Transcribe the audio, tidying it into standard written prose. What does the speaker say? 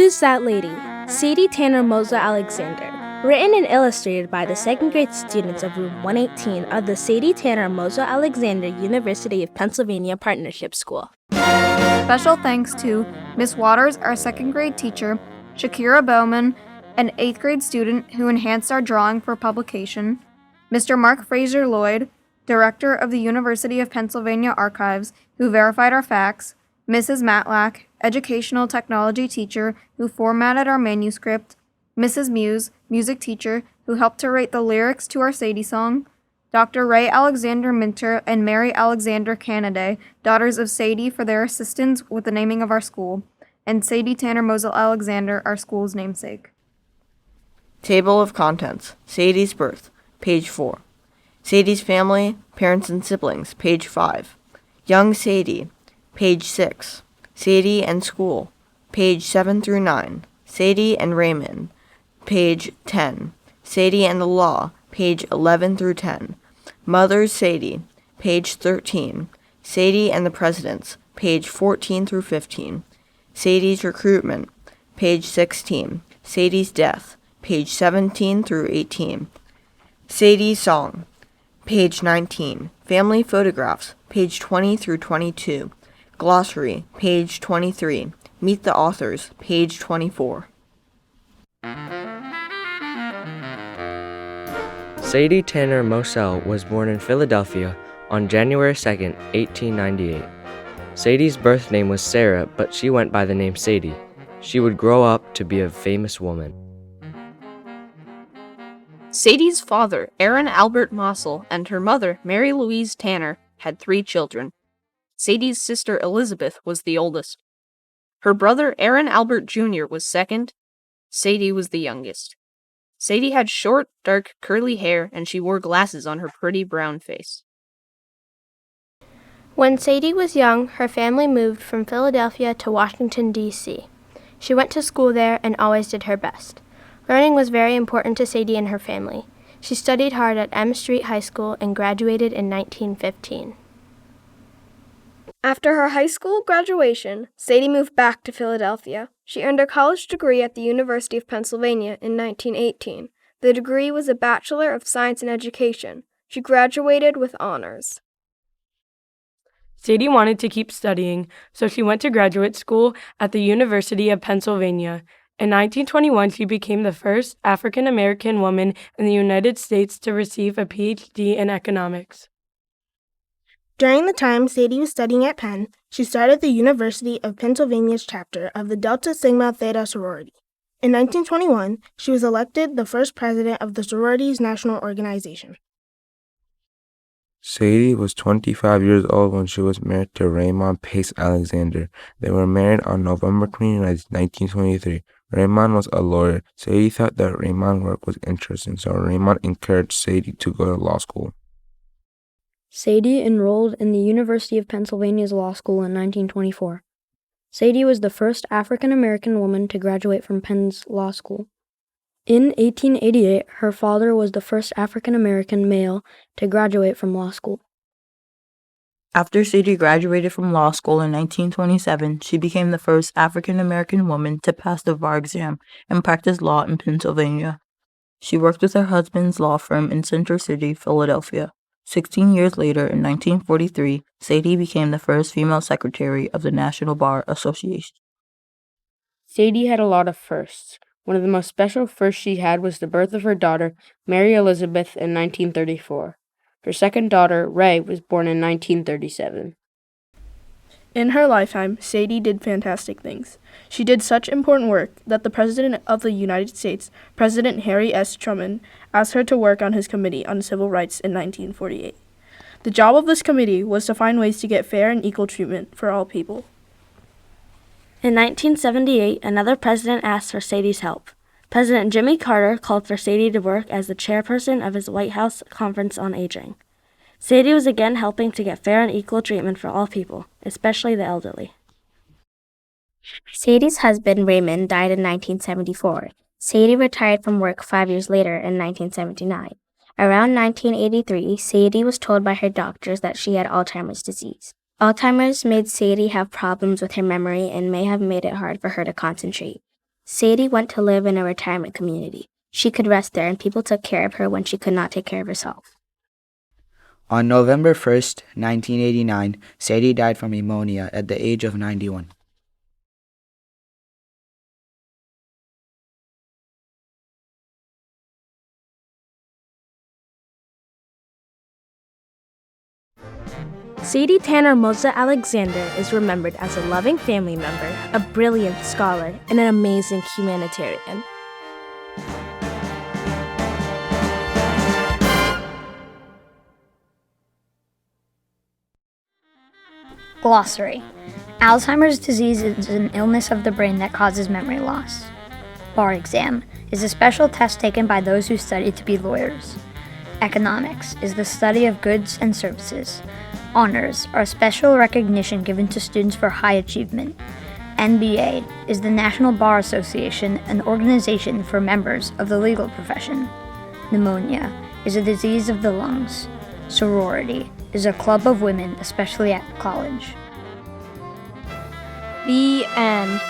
Who's That Lady? Sadie Tanner Mossell Alexander. Written and illustrated by the second grade students of Room 118 of the Sadie Tanner Mossell Alexander University of Pennsylvania Partnership School. Special thanks to Miss Waters, our second grade teacher, Shakira Bowman, an 8th grade student who enhanced our drawing for publication, Mr. Mark Fraser Lloyd, director of the University of Pennsylvania Archives, who verified our facts, Mrs. Matlack, educational technology teacher who formatted our manuscript, Mrs. Muse, music teacher who helped to write the lyrics to our Sadie song, Dr. Ray Alexander Minter and Mary Alexander Canaday, daughters of Sadie, for their assistance with the naming of our school, and Sadie Tanner Mossell Alexander, our school's namesake. Table of Contents. Sadie's birth, page 4. Sadie's family, parents and siblings, page 5. Young Sadie, page 6. Sadie and school, page 7 through 9. Sadie and Raymond, page 10. Sadie and the law, page 11 through 10. Mother's Sadie, page 13. Sadie and the presidents, page 14 through 15. Sadie's recruitment, page 16. Sadie's death, page 17 through 18. Sadie's song, page 19. Family photographs, page 20 through 22. Glossary, page 23. Meet the authors, page 24. Sadie Tanner Mossell was born in Philadelphia on January 2, 1898. Sadie's birth name was Sarah, but she went by the name Sadie. She would grow up to be a famous woman. Sadie's father, Aaron Albert Mossell, and her mother, Mary Louise Tanner, had 3 children. Sadie's sister Elizabeth was the oldest. Her brother, Aaron Albert Jr., was second. Sadie was the youngest. Sadie had short, dark, curly hair, and she wore glasses on her pretty brown face. When Sadie was young, her family moved from Philadelphia to Washington, D.C. She went to school there and always did her best. Learning was very important to Sadie and her family. She studied hard at M Street High School and graduated in 1915. After her high school graduation, Sadie moved back to Philadelphia. She earned a college degree at the University of Pennsylvania in 1918. The degree was a Bachelor of Science in Education. She graduated with honors. Sadie wanted to keep studying, so she went to graduate school at the University of Pennsylvania. In 1921, she became the first African-American woman in the United States to receive a PhD in economics. During the time Sadie was studying at Penn, she started the University of Pennsylvania's chapter of the Delta Sigma Theta sorority. In 1921, she was elected the first president of the sorority's national organization. Sadie was 25 years old when she was married to Raymond Pace Alexander. They were married on November 29, 1923. Raymond was a lawyer. Sadie thought that Raymond's work was interesting, so Raymond encouraged Sadie to go to law school. Sadie enrolled in the University of Pennsylvania's law school in 1924. Sadie was the first African-American woman to graduate from Penn's law school. In 1888, her father was the first African-American male to graduate from law school. After Sadie graduated from law school in 1927, she became the first African-American woman to pass the bar exam and practice law in Pennsylvania. She worked with her husband's law firm in Center City, Philadelphia. 16 years later, in 1943, Sadie became the first female secretary of the National Bar Association. Sadie had a lot of firsts. One of the most special firsts she had was the birth of her daughter, Mary Elizabeth, in 1934. Her second daughter, Ray, was born in 1937. In her lifetime, Sadie did fantastic things. She did such important work that the President of the United States, President Harry S. Truman, asked her to work on his Committee on Civil Rights in 1948. The job of this committee was to find ways to get fair and equal treatment for all people. In 1978, another president asked for Sadie's help. President Jimmy Carter called for Sadie to work as the chairperson of his White House Conference on Aging. Sadie was again helping to get fair and equal treatment for all people, especially the elderly. Sadie's husband, Raymond, died in 1974. Sadie retired from work 5 years later in 1979. Around 1983, Sadie was told by her doctors that she had Alzheimer's disease. Alzheimer's made Sadie have problems with her memory and may have made it hard for her to concentrate. Sadie went to live in a retirement community. She could rest there, and people took care of her when she could not take care of herself. On November 1st, 1989, Sadie died from pneumonia at the age of 91. Sadie Tanner Mossell Alexander is remembered as a loving family member, a brilliant scholar, and an amazing humanitarian. Glossary. Alzheimer's disease is an illness of the brain that causes memory loss. Bar exam is a special test taken by those who study to be lawyers. Economics is the study of goods and services. Honors are a special recognition given to students for high achievement. NBA is the National Bar Association, an organization for members of the legal profession. Pneumonia is a disease of the lungs. Sorority is a club of women, especially at college. The end.